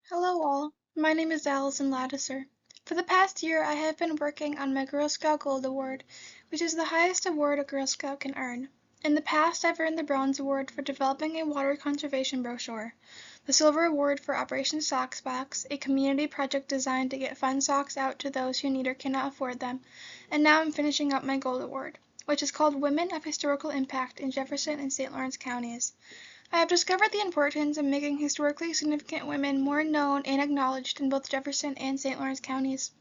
Hello all, my name is Allison Lattiser. For the past year I have been working on my Girl Scout Gold Award, which is the highest award a Girl Scout can earn. In the past I've earned the Bronze Award for developing a water conservation brochure, the Silver Award for Operation Socks Box, a community project designed to get fun socks out to those who need or cannot afford them, and now I'm finishing up my Gold Award, which is called Women of Historical Impact in Jefferson and St. Lawrence Counties. I have discovered the importance of making historically significant women more known and acknowledged in both Jefferson and St. Lawrence counties.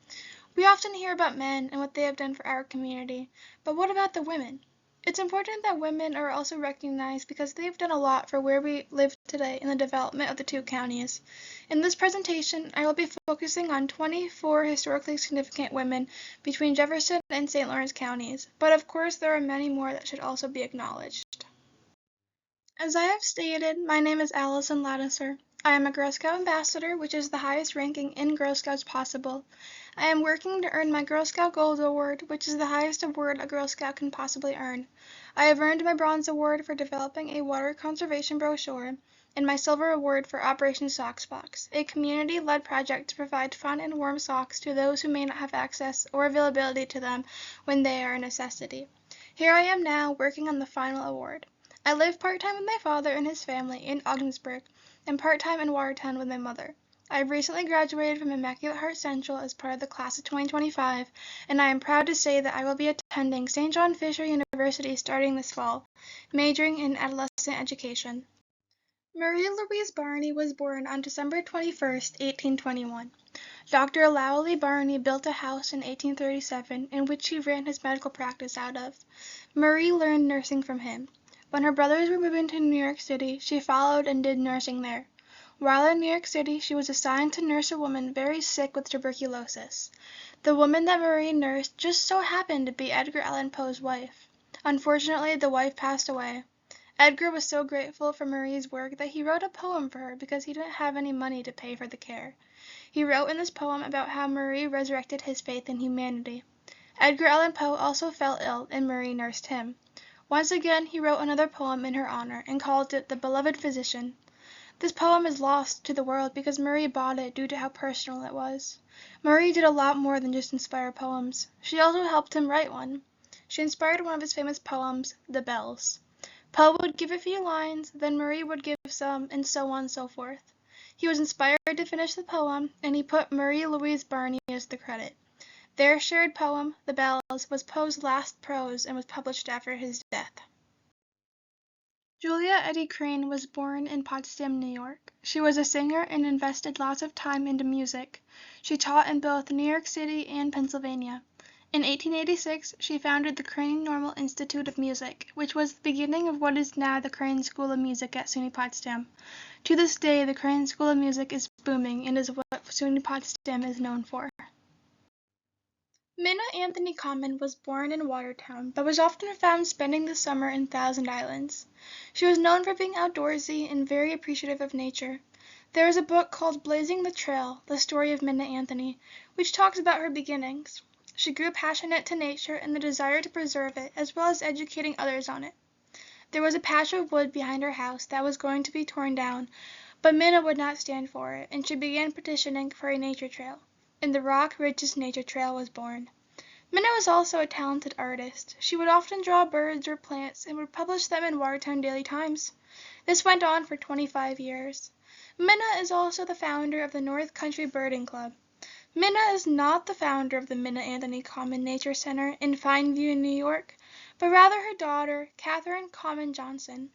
We often hear about men and what they have done for our community, but what about the women? It's important that women are also recognized because they've done a lot for where we live today in the development of the two counties. In this presentation, I will be focusing on 24 historically significant women between Jefferson and St. Lawrence counties, but of course there are many more that should also be acknowledged. As I have stated, my name is Allison Lattiser. I am a Girl Scout Ambassador, which is the highest ranking in Girl Scouts possible. I am working to earn my Girl Scout Gold Award, which is the highest award a Girl Scout can possibly earn. I have earned my Bronze Award for developing a water conservation brochure, and my Silver Award for Operation Socks Box, a community-led project to provide fun and warm socks to those who may not have access or availability to them when they are a necessity. Here I am now working on the final award. I live part-time with my father and his family in Ogdensburg, and part-time in Watertown with my mother. I have recently graduated from Immaculate Heart Central as part of the class of 2025, and I am proud to say that I will be attending St. John Fisher University starting this fall, majoring in adolescent education. Marie Louise Barney was born on December 21st, 1821. Dr. Lowley Barney built a house in 1837 in which he ran his medical practice out of. Marie learned nursing from him. When her brothers were moving to New York City, she followed and did nursing there. While in New York City, she was assigned to nurse a woman very sick with tuberculosis. The woman that Marie nursed just so happened to be Edgar Allan Poe's wife. Unfortunately, the wife passed away. Edgar was so grateful for Marie's work that he wrote a poem for her because he didn't have any money to pay for the care. He wrote in this poem about how Marie resurrected his faith in humanity. Edgar Allan Poe also fell ill and Marie nursed him. Once again he wrote another poem in her honor and called it The Beloved Physician. This poem is lost to the world because Marie bought it due to how personal it was. Marie did a lot more than just inspire poems. She also helped him write one. She inspired one of his famous poems, The Bells. Poe would give a few lines, then Marie would give some, and so on and so forth. He was inspired to finish the poem, and he put Marie Louise Barney as the credit. Their shared poem, The Bells, was Poe's last prose and was published after his death. Julia Eddy Crane was born in Potsdam, New York. She was a singer and invested lots of time into music. She taught in both New York City and Pennsylvania. In 1886, she founded the Crane Normal Institute of Music, which was the beginning of what is now the Crane School of Music at SUNY Potsdam. To this day, the Crane School of Music is booming and is what SUNY Potsdam is known for. Minna Anthony Common was born in Watertown, but was often found spending the summer in Thousand Islands. She was known for being outdoorsy and very appreciative of nature. There is a book called Blazing the Trail, the story of Minna Anthony, which talks about her beginnings. She grew passionate to nature and the desire to preserve it, as well as educating others on it. There was a patch of wood behind her house that was going to be torn down, but Minna would not stand for it, and she began petitioning for a nature trail, and the Rock Ridges Nature Trail was born. Minna was also a talented artist. She would often draw birds or plants and would publish them in Watertown Daily Times. This went on for 25 years. Minna is also the founder of the North Country Birding Club. Minna is not the founder of the Minna Anthony Common Nature Center in Fineview, New York, but rather her daughter, Catherine Common Johnson.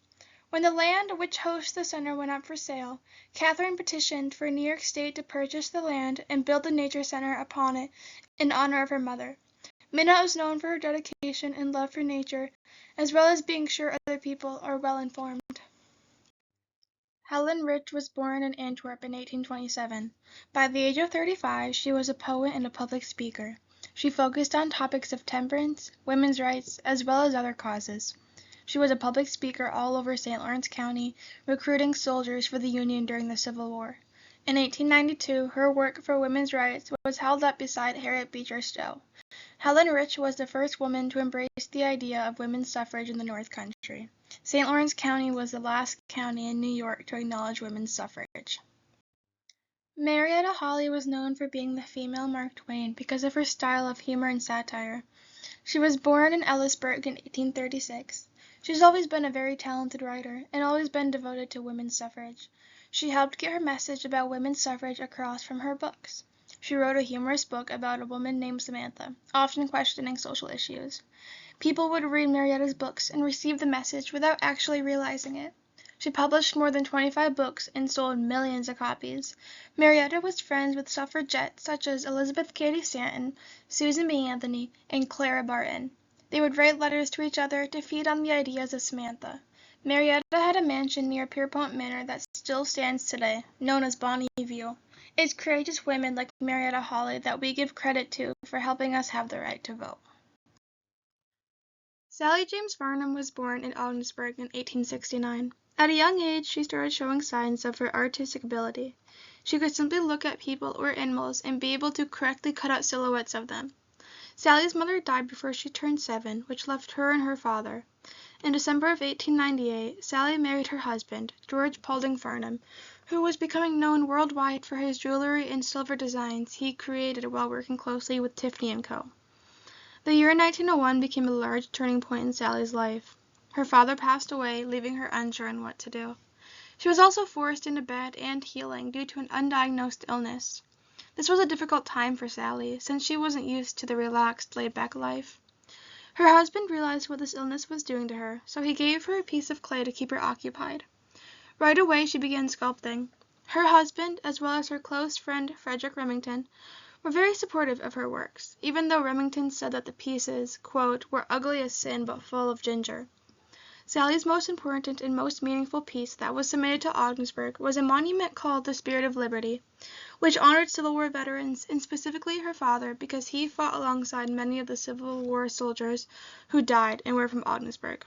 When the land which hosts the center went up for sale, Catherine petitioned for New York State to purchase the land and build the nature center upon it in honor of her mother. Minna is known for her dedication and love for nature, as well as being sure other people are well informed. Helen Rich was born in Antwerp in 1827. By the age of 35, she was a poet and a public speaker. She focused on topics of temperance, women's rights, as well as other causes. She was a public speaker all over St. Lawrence County, recruiting soldiers for the Union during the Civil War. In 1892, her work for women's rights was held up beside Harriet Beecher Stowe. Helen Rich was the first woman to embrace the idea of women's suffrage in the North Country. St. Lawrence County was the last county in New York to acknowledge women's suffrage. Marietta Holley was known for being the female Mark Twain because of her style of humor and satire. She was born in Ellisburg in 1836. She's always been a very talented writer and always been devoted to women's suffrage. She helped get her message about women's suffrage across from her books. She wrote a humorous book about a woman named Samantha, often questioning social issues. People would read Marietta's books and receive the message without actually realizing it. She published more than 25 books and sold millions of copies. Marietta was friends with suffragettes such as Elizabeth Cady Stanton, Susan B. Anthony, and Clara Barton. They would write letters to each other to feed on the ideas of Samantha. Marietta had a mansion near Pierpont Manor that still stands today, known as Bonnie View. It's courageous women like Marietta Holley that we give credit to for helping us have the right to vote. Sally James Farnham was born in Ogdensburg in 1869. At a young age, she started showing signs of her artistic ability. She could simply look at people or animals and be able to correctly cut out silhouettes of them. Sally's mother died before she turned 7, which left her and her father. In December of 1898, Sally married her husband, George Paulding Farnham, who was becoming known worldwide for his jewelry and silver designs he created while working closely with Tiffany & Co. The year 1901 became a large turning point in Sally's life. Her father passed away, leaving her unsure on what to do. She was also forced into bed and healing due to an undiagnosed illness. This was a difficult time for Sally, since she wasn't used to the relaxed, laid-back life. Her husband realized what this illness was doing to her, so he gave her a piece of clay to keep her occupied. Right away she began sculpting. Her husband, as well as her close friend Frederick Remington, were very supportive of her works, even though Remington said that the pieces, quote, were ugly as sin but full of ginger. Sally's most important and most meaningful piece that was submitted to Ogdensburg was a monument called the Spirit of Liberty, which honored Civil War veterans and specifically her father because he fought alongside many of the Civil War soldiers who died and were from Ogdensburg.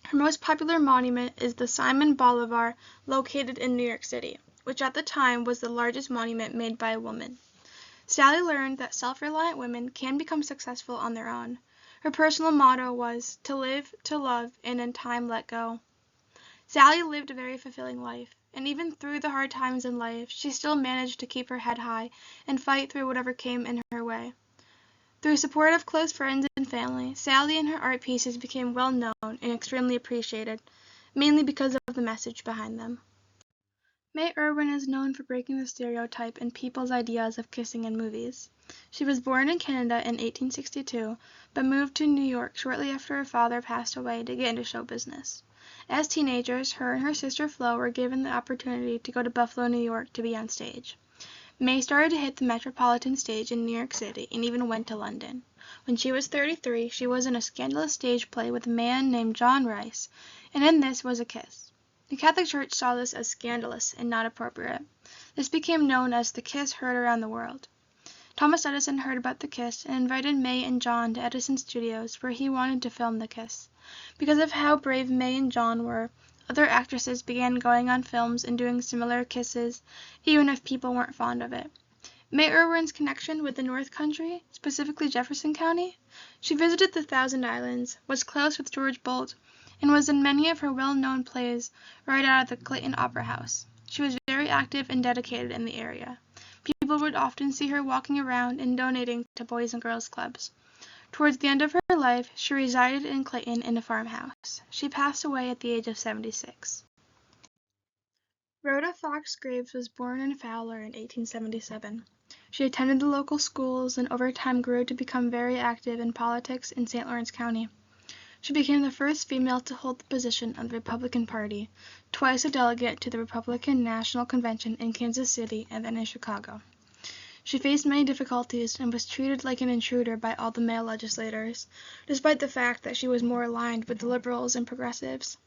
Her most popular monument is the Simon Bolivar located in New York City, which at the time was the largest monument made by a woman. Sally learned that self-reliant women can become successful on their own. Her personal motto was, to live, to love, and in time let go. Sally lived a very fulfilling life, and even through the hard times in life, she still managed to keep her head high and fight through whatever came in her way. Through support of close friends and family, Sally and her art pieces became well known and extremely appreciated, mainly because of the message behind them. May Irwin is known for breaking the stereotype in people's ideas of kissing in movies. She was born in Canada in 1862, but moved to New York shortly after her father passed away to get into show business. As teenagers, her and her sister Flo were given the opportunity to go to Buffalo, New York to be on stage. May started to hit the Metropolitan stage in New York City and even went to London. When she was 33, she was in a scandalous stage play with a man named John Rice, and in this was a kiss. The Catholic Church saw this as scandalous and not appropriate. This became known as the kiss heard around the world. Thomas Edison heard about the kiss and invited May and John to Edison Studios where he wanted to film the kiss. Because of how brave May and John were, other actresses began going on films and doing similar kisses, even if people weren't fond of it. May Irwin's connection with the North Country, specifically Jefferson County, she visited the Thousand Islands, was close with George Bolt, and was in many of her well-known plays right out of the Clayton Opera House. She was very active and dedicated in the area. People would often see her walking around and donating to Boys and Girls Clubs. Towards the end of her life, she resided in Clayton in a farmhouse. She passed away at the age of 76. Rhoda Fox Graves was born in Fowler in 1877. She attended the local schools and over time grew to become very active in politics in St. Lawrence County. She became the first female to hold the position of the Republican Party, twice a delegate to the Republican National Convention in Kansas City and then in Chicago. She faced many difficulties and was treated like an intruder by all the male legislators, despite the fact that she was more aligned with the liberals and progressives.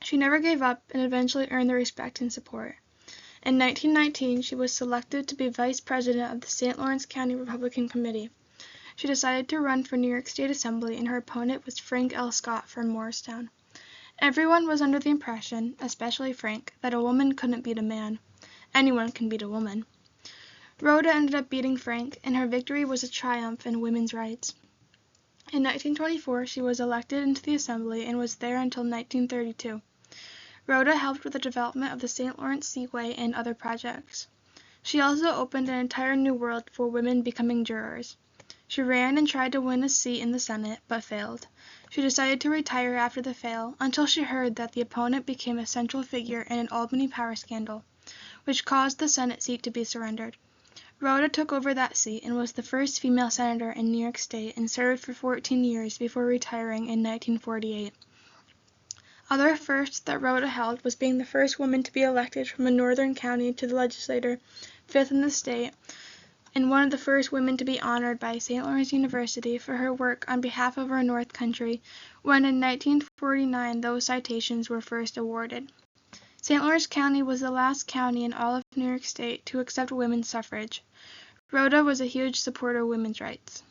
She never gave up and eventually earned their respect and support. In 1919, she was selected to be vice president of the St. Lawrence County Republican Committee. She decided to run for New York State Assembly, and her opponent was Frank L. Scott from Morristown. Everyone was under the impression, especially Frank, that a woman couldn't beat a man. Anyone can beat a woman. Rhoda ended up beating Frank, and her victory was a triumph in women's rights. In 1924, she was elected into the Assembly and was there until 1932. Rhoda helped with the development of the St. Lawrence Seaway and other projects. She also opened an entire new world for women becoming jurors. She ran and tried to win a seat in the Senate, but failed. She decided to retire after the fail until she heard that the opponent became a central figure in an Albany power scandal, which caused the Senate seat to be surrendered. Rhoda took over that seat and was the first female senator in New York State and served for 14 years before retiring in 1948. Other firsts that Rhoda held was being the first woman to be elected from a northern county to the legislature, fifth in the state, and one of the first women to be honored by St. Lawrence University for her work on behalf of our North Country, when in 1949 those citations were first awarded. St. Lawrence County was the last county in all of New York State to accept women's suffrage. Rhoda was a huge supporter of women's rights.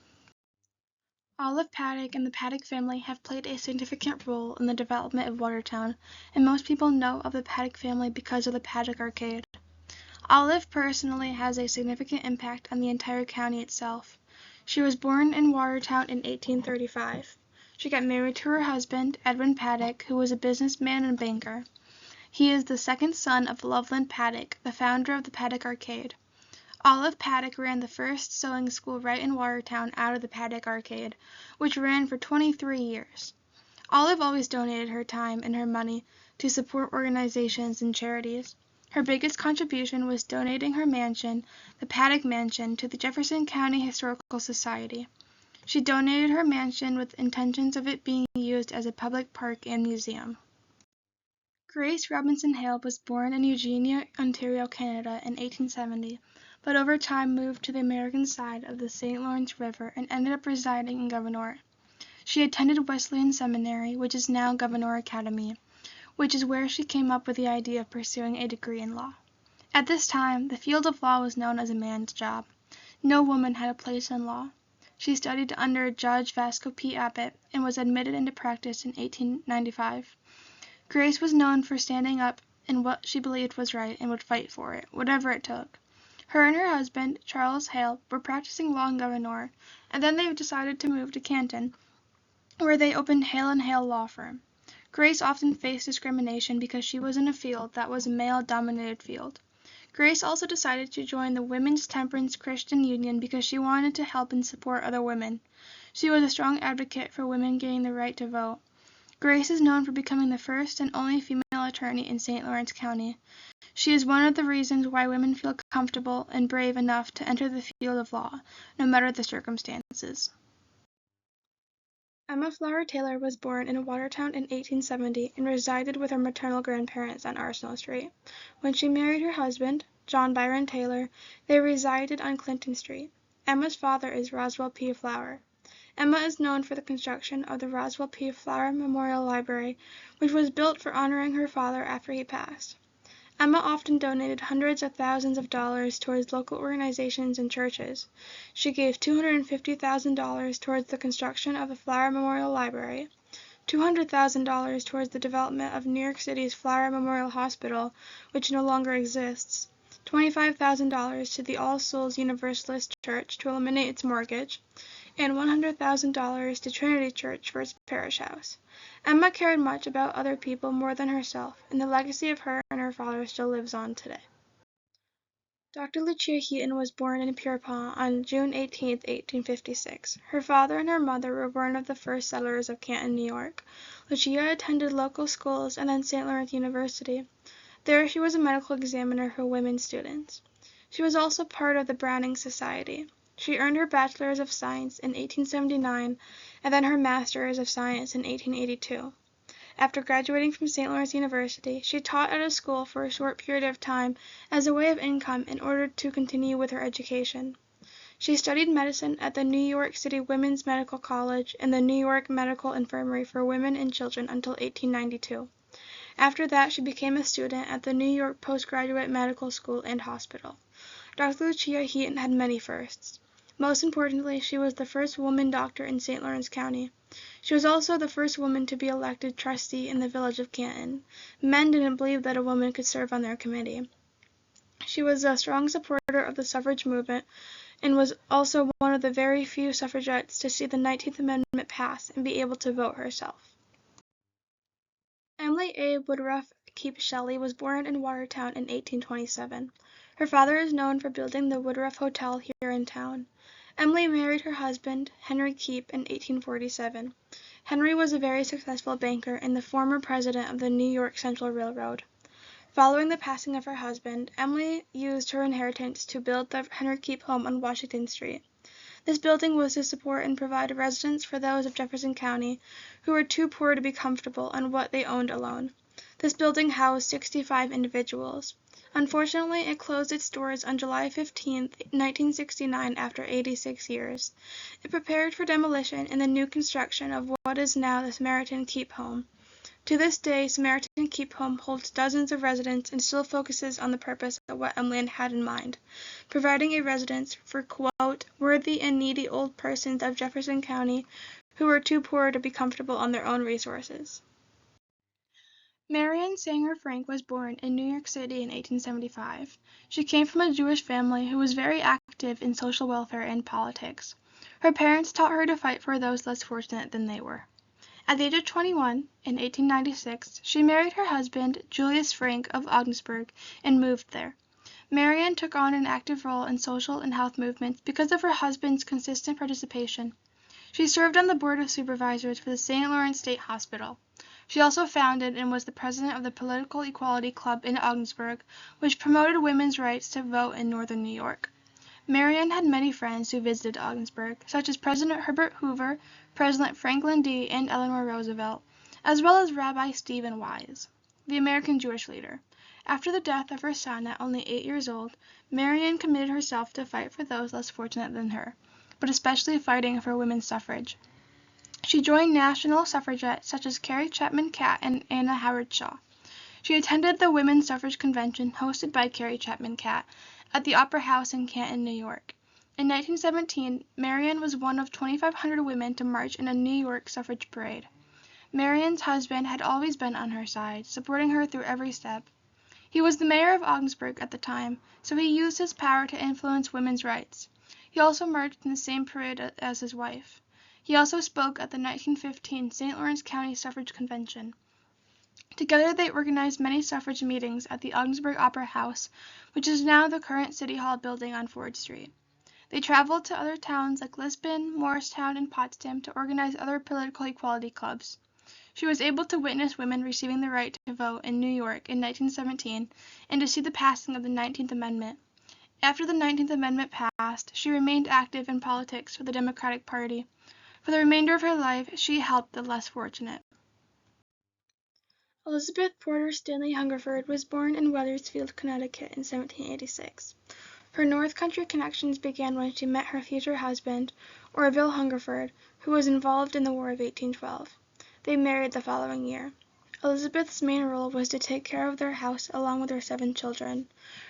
Olive Paddock and the Paddock family have played a significant role in the development of Watertown, and most people know of the Paddock family because of the Paddock Arcade. Olive personally has a significant impact on the entire county itself. She was born in Watertown in 1835. She got married to her husband, Edwin Paddock, who was a businessman and banker. He is the second son of Loveland Paddock, the founder of the Paddock Arcade. Olive Paddock ran the first sewing school right in Watertown out of the Paddock Arcade, which ran for 23 years. Olive always donated her time and her money to support organizations and charities. Her biggest contribution was donating her mansion, the Paddock Mansion, to the Jefferson County Historical Society. She donated her mansion with intentions of it being used as a public park and museum. Grace Robinson Hale was born in Eugenia, Ontario, Canada in 1870, but over time moved to the American side of the St. Lawrence River and ended up residing in Gouverneur. She attended Wesleyan Seminary, which is now Gouverneur Academy, which is where she came up with the idea of pursuing a degree in law. At this time, the field of law was known as a man's job. No woman had a place in law. She studied under Judge Vasco P. Abbott and was admitted into practice in 1895. Grace was known for standing up in what she believed was right and would fight for it, whatever it took. Her and her husband, Charles Hale, were practicing law in Gouverneur, and then they decided to move to Canton, where they opened Hale & Hale Law Firm. Grace often faced discrimination because she was in a field that was a male-dominated field. Grace also decided to join the Women's Temperance Christian Union because she wanted to help and support other women. She was a strong advocate for women getting the right to vote. Grace is known for becoming the first and only female attorney in St. Lawrence County. She is one of the reasons why women feel comfortable and brave enough to enter the field of law, no matter the circumstances. Emma Flower Taylor was born in Watertown in 1870 and resided with her maternal grandparents on Arsenal Street. When she married her husband, John Byron Taylor, they resided on Clinton Street. Emma's father is Roswell P. Flower. Emma is known for the construction of the Roswell P. Flower Memorial Library, which was built for honoring her father after he passed. Emma often donated hundreds of thousands of dollars towards local organizations and churches. She gave $250,000 towards the construction of the Flower Memorial Library, $200,000 towards the development of New York City's Flower Memorial Hospital, which no longer exists, $25,000 to the All Souls Universalist Church to eliminate its mortgage, and $100,000 to Trinity Church for its parish house. Emma cared much about other people more than herself, and the legacy of her and her father still lives on today. Dr. Lucia Heaton was born in Pierrepont on June 18, 1856. Her father and her mother were one of the first settlers of Canton, New York. Lucia attended local schools and then St. Lawrence University. There she was a medical examiner for women students. She was also part of the Browning Society. She earned her Bachelor's of Science in 1879 and then her Master's of Science in 1882. After graduating from St. Lawrence University, she taught at a school for a short period of time as a way of income in order to continue with her education. She studied medicine at the New York City Women's Medical College and the New York Medical Infirmary for Women and Children until 1892. After that, she became a student at the New York Postgraduate Medical School and Hospital. Dr. Lucia Heaton had many firsts. Most importantly, she was the first woman doctor in St. Lawrence County. She was also the first woman to be elected trustee in the village of Canton. Men didn't believe that a woman could serve on their committee. She was a strong supporter of the suffrage movement and was also one of the very few suffragettes to see the 19th Amendment pass and be able to vote herself. Emily A. Woodruff Keep Shelley was born in Watertown in 1827. Her father is known for building the Woodruff Hotel here in town. Emily married her husband, Henry Keep, in 1847. Henry was a very successful banker and the former president of the New York Central Railroad. Following the passing of her husband, Emily used her inheritance to build the Henry Keep home on Washington Street. This building was to support and provide a residence for those of Jefferson County who were too poor to be comfortable on what they owned alone. This building housed 65 individuals. Unfortunately, it closed its doors on July 15, 1969 after 86 years. It prepared for demolition in the new construction of what is now the Samaritan Keep Home. To this day, Samaritan Keep Home holds dozens of residents and still focuses on the purpose of what Emily had in mind, providing a residence for, quote, worthy and needy old persons of Jefferson County who were too poor to be comfortable on their own resources. Marian Sanger Frank was born in New York City in 1875. She came from a Jewish family who was very active in social welfare and politics. Her parents taught her to fight for those less fortunate than they were. At the age of 21, in 1896, she married her husband, Julius Frank of Ogdensburg, and moved there. Marian took on an active role in social and health movements because of her husband's consistent participation. She served on the board of supervisors for the St. Lawrence State Hospital. She also founded and was the president of the Political Equality Club in Ogdensburg, which promoted women's rights to vote in northern New York. Marian had many friends who visited Ogdensburg, such as President Herbert Hoover, President Franklin D. and Eleanor Roosevelt, as well as Rabbi Stephen Wise, the American Jewish leader. After the death of her son at only 8 years old, Marian committed herself to fight for those less fortunate than her, but especially fighting for women's suffrage. She joined national suffragettes such as Carrie Chapman Catt and Anna Howard Shaw. She attended the Women's Suffrage Convention hosted by Carrie Chapman Catt at the Opera House in Canton, New York. In 1917, Marian was one of 2,500 women to march in a New York suffrage parade. Marian's husband had always been on her side, supporting her through every step. He was the mayor of Ogdensburg at the time, so he used his power to influence women's rights. He also marched in the same parade as his wife. He also spoke at the 1915 St. Lawrence County Suffrage Convention. Together they organized many suffrage meetings at the Ogdensburg Opera House, which is now the current City Hall building on Ford Street. They traveled to other towns like Lisbon, Morristown, and Potsdam to organize other political equality clubs. She was able to witness women receiving the right to vote in New York in 1917 and to see the passing of the 19th Amendment. After the 19th Amendment passed, she remained active in politics for the Democratic Party. For the remainder of her life, she helped the less fortunate. Elizabeth Porter Stanley Hungerford was born in Wethersfield, Connecticut in 1786. Her North Country connections began when she met her future husband, Orville Hungerford, who was involved in the War of 1812. They married the following year. Elizabeth's main role was to take care of their house along with her 7 children.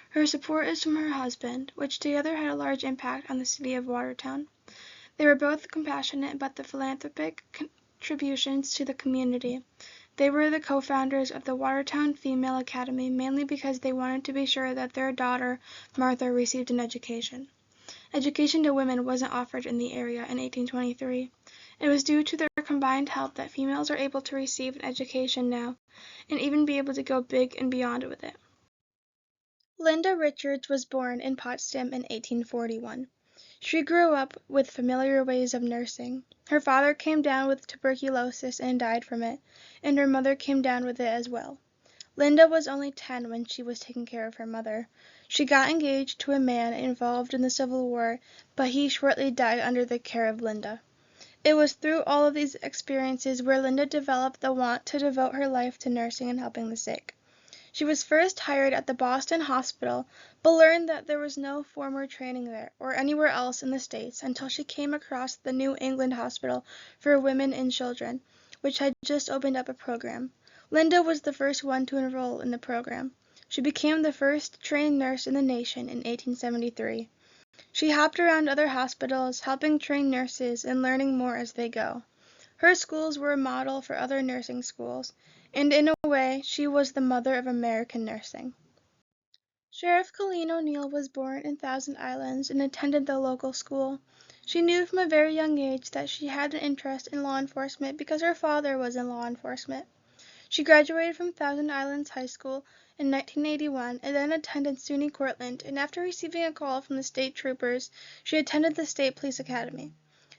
Her support is from her husband, which together had a large impact on the city of Watertown. They were both compassionate about the philanthropic contributions to the community. They were the co-founders of the Watertown Female Academy mainly because they wanted to be sure that their daughter, Martha, received an education. Education to women wasn't offered in the area in 1823. It was due to their combined help that females are able to receive an education now, and even be able to go big and beyond with it. Linda Richards was born in Potsdam in 1841. She grew up with familiar ways of nursing. Her father came down with tuberculosis and died from it, and her mother came down with it as well. Linda was only 10 when she was taking care of her mother. She got engaged to a man involved in the Civil War, but he shortly died under the care of Linda. It was through all of these experiences where Linda developed the want to devote her life to nursing and helping the sick. She was first hired at the Boston Hospital, but learned that there was no formal training there or anywhere else in the States until she came across the New England Hospital for Women and Children, which had just opened up a program. Linda was the first one to enroll in the program. She became the first trained nurse in the nation in 1873. She hopped around other hospitals, helping train nurses and learning more as they go. Her schools were a model for other nursing schools, and in a way, she was the mother of American nursing. Sheriff Colleen O'Neill was born in Thousand Islands and attended the local school. She knew from a very young age that she had an interest in law enforcement because her father was in law enforcement. She graduated from Thousand Islands High School in 1981 and then attended SUNY Cortland, and after receiving a call from the state troopers, she attended the State Police Academy.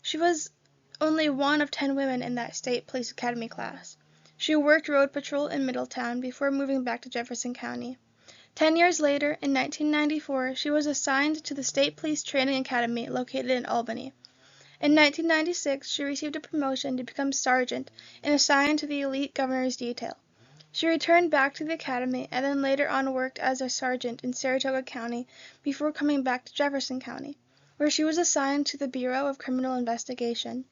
She was only one of 10 women in that State Police Academy class. She worked road patrol in Middletown before moving back to Jefferson County. 10 years later, in 1994, she was assigned to the State Police Training Academy located in Albany. In 1996, she received a promotion to become sergeant and assigned to the elite governor's detail. She returned back to the academy and then later on worked as a sergeant in Saratoga County before coming back to Jefferson County, where she was assigned to the Bureau of Criminal Investigation.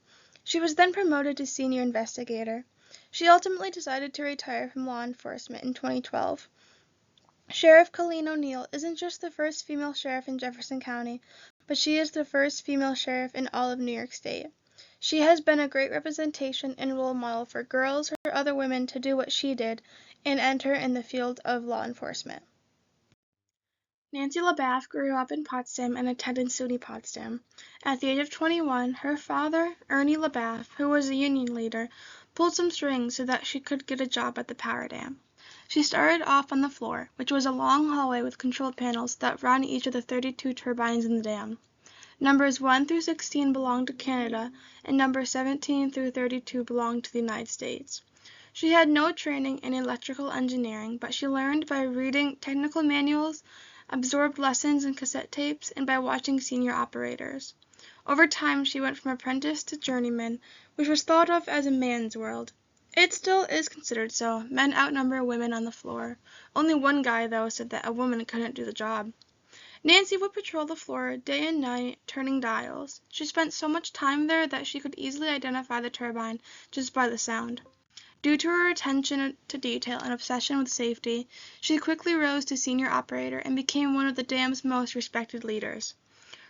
She was then promoted to senior investigator. She ultimately decided to retire from law enforcement in 2012. Sheriff Colleen O'Neill isn't just the first female sheriff in Jefferson County, but she is the first female sheriff in all of New York State. She has been a great representation and role model for girls or other women to do what she did and enter in the field of law enforcement. Nancy LaBeouf grew up in Potsdam and attended SUNY Potsdam. At the age of 21, her father, Ernie LaBeouf, who was a union leader, pulled some strings so that she could get a job at the power dam. She started off on the floor, which was a long hallway with control panels that ran each of the 32 turbines in the dam. Numbers 1 through 16 belonged to Canada, and numbers 17 through 32 belonged to the United States. She had no training in electrical engineering, but she learned by reading technical manuals, absorbed lessons in cassette tapes, and by watching senior operators. Over time, she went from apprentice to journeyman, which was thought of as a man's world. It still is considered so. Men outnumber women on the floor. Only one guy, though, said that a woman couldn't do the job. Nancy would patrol the floor day and night, turning dials. She spent so much time there that she could easily identify the turbine just by the sound. Due to her attention to detail and obsession with safety, she quickly rose to senior operator and became one of the dam's most respected leaders.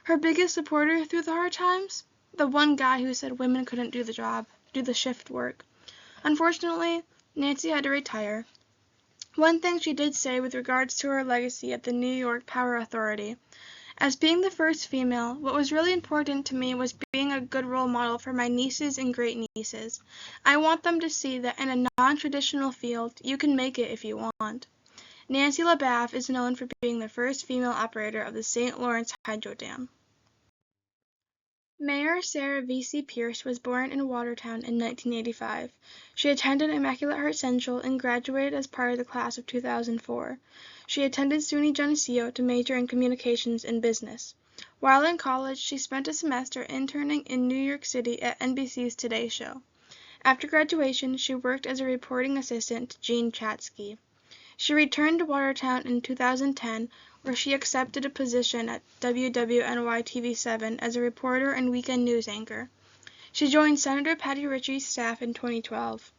Her biggest supporter through the hard times? The one guy who said women couldn't do the job, do the shift work. Unfortunately, Nancy had to retire. One thing she did say with regards to her legacy at the New York Power Authority: as being the first female, what was really important to me was being a good role model for my nieces and great-nieces. I want them to see that in a non-traditional field, you can make it if you want. Nancy LaBeouf is known for being the first female operator of the St. Lawrence Hydro Dam. Mayor Sarah V.C. Pierce was born in Watertown in 1985. She attended Immaculate Heart Central and graduated as part of the class of 2004. She attended SUNY Geneseo to major in communications and business. While in college, she spent a semester interning in New York City at NBC's Today Show. After graduation, she worked as a reporting assistant to Gene Chatsky. She returned to Watertown in 2010, where she accepted a position at WWNY-TV7 as a reporter and weekend news anchor. She joined Senator Patty Ritchie's staff in 2012.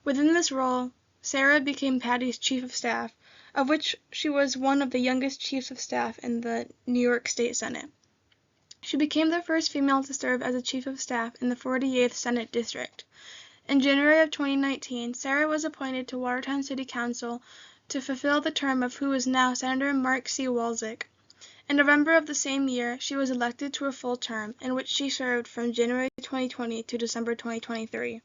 Within this role, Sarah became Patty's chief of staff, of which she was one of the youngest chiefs of staff in the New York State Senate. She became the first female to serve as a chief of staff in the 48th Senate District. In January of 2019, Sarah was appointed to Watertown City Council to fulfill the term of who is now Senator Mark C. Walczyk. In November of the same year, she was elected to a full term, in which she served from January 2020 to December 2023.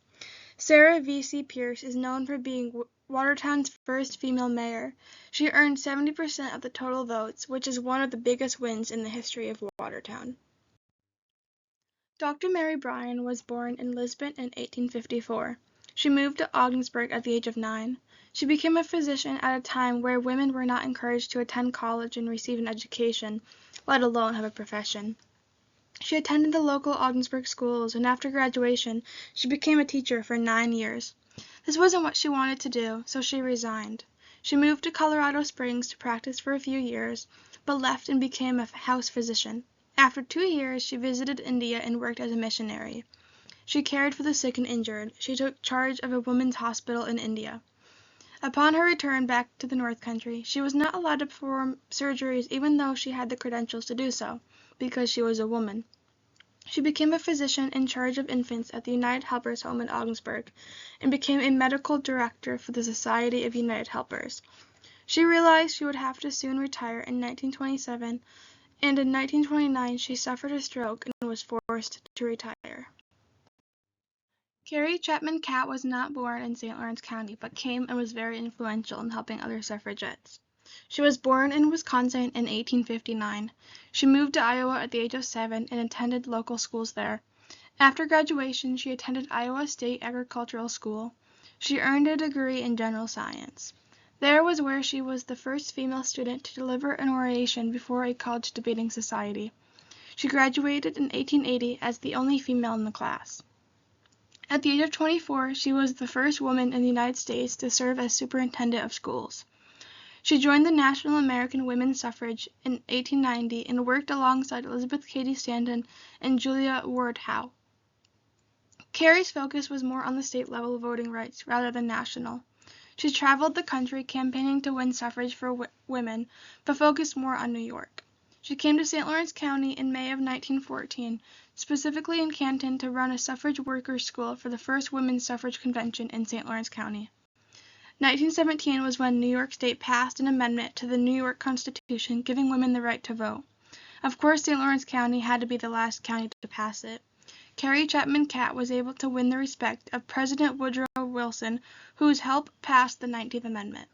Sarah V.C. Pierce is known for being Watertown's first female mayor. She earned 70% of the total votes, which is one of the biggest wins in the history of Watertown. Dr. Mary Bryan was born in Lisbon in 1854. She moved to Ogdensburg at the age of 9. She became a physician at a time where women were not encouraged to attend college and receive an education, let alone have a profession. She attended the local Ogdensburg schools, and after graduation, she became a teacher for 9 years. This wasn't what she wanted to do, so she resigned. She moved to Colorado Springs to practice for a few years, but left and became a house physician. After 2 years, she visited India and worked as a missionary. She cared for the sick and injured. She took charge of a women's hospital in India. Upon her return back to the North Country, she was not allowed to perform surgeries even though she had the credentials to do so, because she was a woman. She became a physician in charge of infants at the United Helpers Home in Ogdensburg, and became a medical director for the Society of United Helpers. She realized she would have to soon retire in 1927, and in 1929 she suffered a stroke and was forced to retire. Carrie Chapman Catt was not born in St. Lawrence County, but came and was very influential in helping other suffragettes. She was born in Wisconsin in 1859. She moved to Iowa at the age of 7 and attended local schools there. After graduation, she attended Iowa State Agricultural School. She earned a degree in general science. There was where she was the first female student to deliver an oration before a college debating society. She graduated in 1880 as the only female in the class. At the age of 24, she was the first woman in the United States to serve as superintendent of schools. She joined the National American Women's Suffrage in 1890 and worked alongside Elizabeth Cady Stanton and Julia Ward Howe. Carrie's focus was more on the state-level voting rights rather than national. She traveled the country campaigning to win suffrage for women, but focused more on New York. She came to St. Lawrence County in May of 1914, specifically in Canton, to run a suffrage workers' school for the first women's suffrage convention in St. Lawrence County. 1917 was when New York State passed an amendment to the New York Constitution giving women the right to vote. Of course, St. Lawrence County had to be the last county to pass it. Carrie Chapman Catt was able to win the respect of President Woodrow Wilson, whose help passed the 19th Amendment.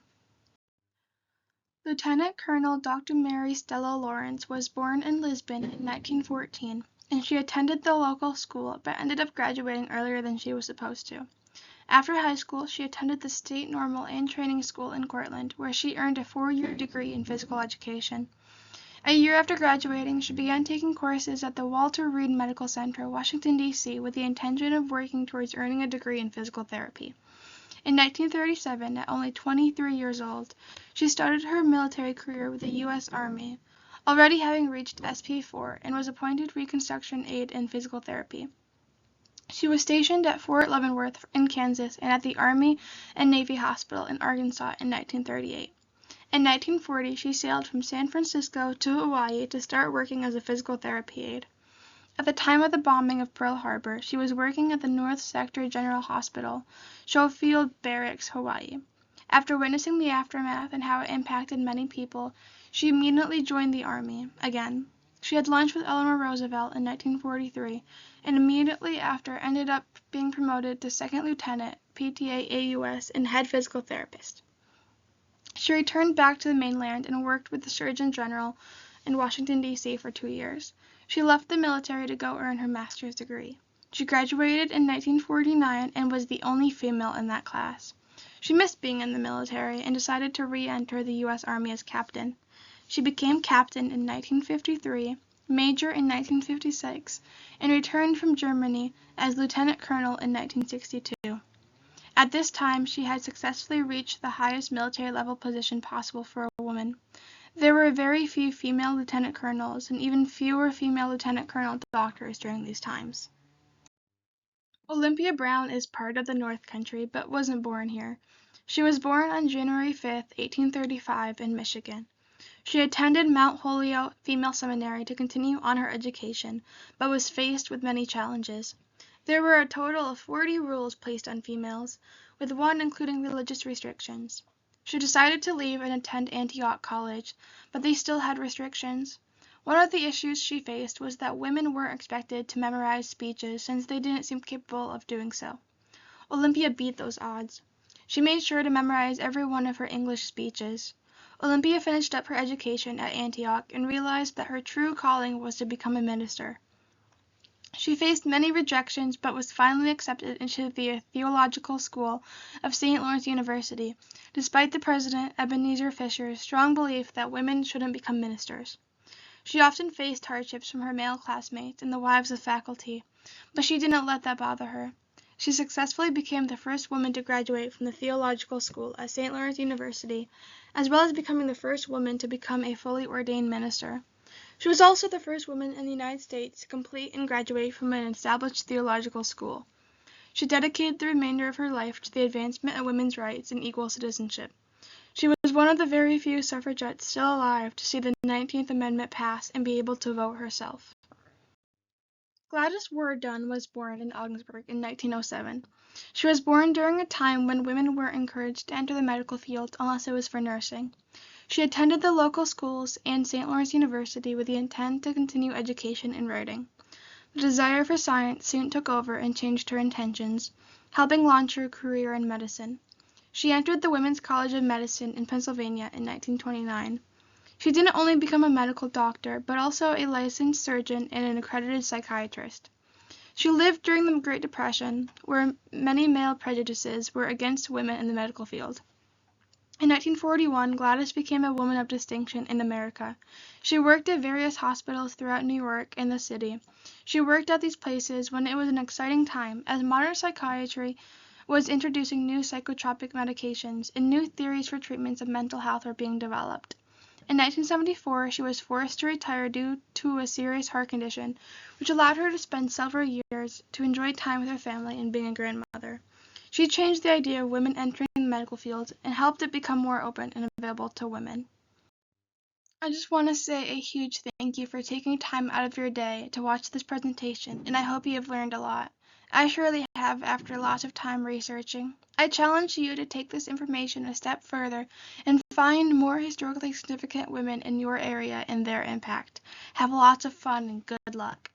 Lieutenant Colonel Dr. Mary Stella Lawrence was born in Lisbon in 1914, and she attended the local school but ended up graduating earlier than she was supposed to. After high school, she attended the State Normal and Training School in Cortland, where she earned a 4-year degree in physical education. A year after graduating, she began taking courses at the Walter Reed Medical Center, Washington, D.C., with the intention of working towards earning a degree in physical therapy. In 1937, at only 23 years old, she started her military career with the U.S. Army, already having reached SP4, and was appointed Reconstruction Aide in Physical Therapy. She was stationed at Fort Leavenworth in Kansas and at the Army and Navy Hospital in Arkansas in 1938. In 1940, she sailed from San Francisco to Hawaii to start working as a physical therapy aide. At the time of the bombing of Pearl Harbor, she was working at the North Sector General Hospital, Schofield Barracks, Hawaii. After witnessing the aftermath and how it impacted many people, she immediately joined the Army again. She had lunch with Eleanor Roosevelt in 1943, and immediately after ended up being promoted to second lieutenant, PTA AUS, and head physical therapist. She returned back to the mainland and worked with the Surgeon General in Washington, D.C. for 2 years. She left the military to go earn her master's degree. She graduated in 1949 and was the only female in that class. She missed being in the military and decided to re-enter the U.S. Army as captain. She became captain in 1953, major in 1956, and returned from Germany as lieutenant colonel in 1962. At this time, she had successfully reached the highest military level position possible for a woman. There were very few female lieutenant colonels and even fewer female lieutenant colonel doctors during these times. Olympia Brown is part of the North Country but wasn't born here. She was born on January 5, 1835 in Michigan. She attended Mount Holyoke Female Seminary to continue on her education, but was faced with many challenges. There were a total of 40 rules placed on females, with one including religious restrictions. She decided to leave and attend Antioch College, but they still had restrictions. One of the issues she faced was that women weren't expected to memorize speeches since they didn't seem capable of doing so. Olympia beat those odds. She made sure to memorize every one of her English speeches. Olympia finished up her education at Antioch and realized that her true calling was to become a minister. She faced many rejections but was finally accepted into the Theological School of St. Lawrence University, despite the president, Ebenezer Fisher's strong belief that women shouldn't become ministers. She often faced hardships from her male classmates and the wives of faculty, but she didn't let that bother her. She successfully became the first woman to graduate from the Theological School at St. Lawrence University, as well as becoming the first woman to become a fully ordained minister. She was also the first woman in the United States to complete and graduate from an established theological school. She dedicated the remainder of her life to the advancement of women's rights and equal citizenship. She was one of the very few suffragettes still alive to see the 19th Amendment pass and be able to vote herself. Gladys Ward Dunn was born in Ogdensburg in 1907. She was born during a time when women were encouraged to enter the medical field unless it was for nursing. She attended the local schools and St. Lawrence University with the intent to continue education in writing. The desire for science soon took over and changed her intentions, helping launch her career in medicine. She entered the Women's College of Medicine in Pennsylvania in 1929. She didn't only become a medical doctor, but also a licensed surgeon and an accredited psychiatrist. She lived during the Great Depression, where many male prejudices were against women in the medical field. In 1941, Gladys became a woman of distinction in America. She worked at various hospitals throughout New York and the city. She worked at these places when it was an exciting time, as modern psychiatry was introducing new psychotropic medications and new theories for treatments of mental health were being developed. In 1974, she was forced to retire due to a serious heart condition, which allowed her to spend several years to enjoy time with her family and being a grandmother. She changed the idea of women entering the medical field and helped it become more open and available to women. I just want to say a huge thank you for taking time out of your day to watch this presentation, and I hope you have learned a lot. I surely have after lots of time researching. I challenge you to take this information a step further and find more historically significant women in your area and their impact. Have lots of fun and good luck.